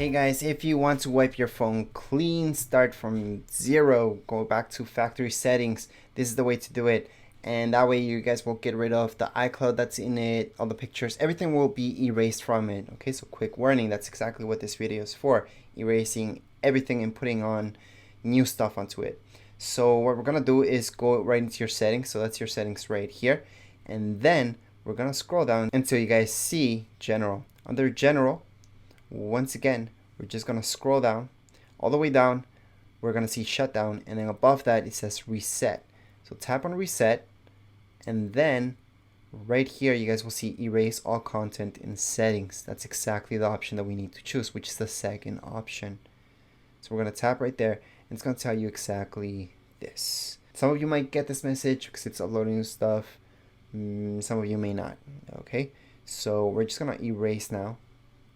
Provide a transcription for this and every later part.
Hey guys, if you want to wipe your phone clean, start from zero, go back to factory settings, this is the way to do it. And that way you guys will get rid of the iCloud that's in it, all the pictures, everything will be erased from it. Okay, so quick warning, that's exactly what this video is for, erasing everything and putting on new stuff onto it. So what we're gonna do is go right into your settings, so that's your settings right here. And then we're gonna scroll down until you guys see general. Under general, once again, we're just going to scroll down, all the way down, we're going to see shutdown, and then above that it says reset. So tap on reset, and then right here you guys will see erase all content in settings. That's exactly the option that we need to choose, which is the second option. So we're going to tap right there, and it's going to tell you exactly this. Some of you might get this message because it's uploading new stuff. Some of you may not. Okay, so we're just going to erase now.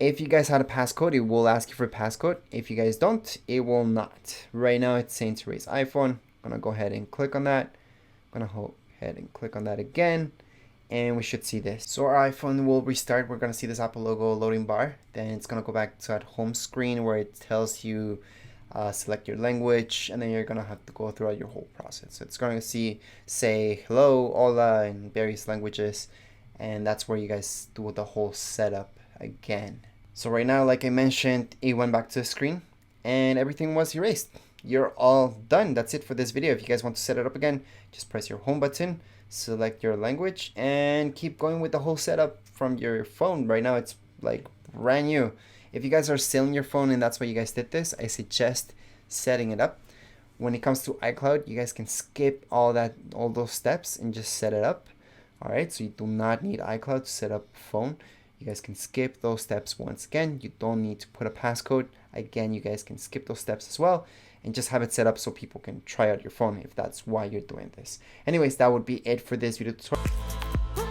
If you guys had a passcode, it will ask you for a passcode. If you guys don't, it will not. Right now it's saying to erase iPhone. I'm gonna go ahead and click on that. I'm gonna go ahead and click on that again, and we should see this. So our iPhone will restart. We're gonna see this Apple logo loading bar. Then it's gonna go back to that home screen where it tells you select your language, and then you're gonna have to go throughout your whole process. So it's gonna say hello, hola in various languages, and that's where you guys do the whole setup again. So right now, like I mentioned, it went back to the screen and everything was erased. You're all done. That's it for this video. If you guys want to set it up again, just press your home button, select your language, and keep going with the whole setup from your phone. Right now it's like brand new. If you guys are selling your phone and that's why you guys did this, I suggest setting it up. When it comes to iCloud, you guys can skip all those steps and just set it up. All right, so you do not need iCloud to set up a phone. You guys can skip those steps once again. You don't need to put a passcode. Again, you guys can skip those steps as well and just have it set up so people can try out your phone if that's why you're doing this. Anyways, that would be it for this video tutorial.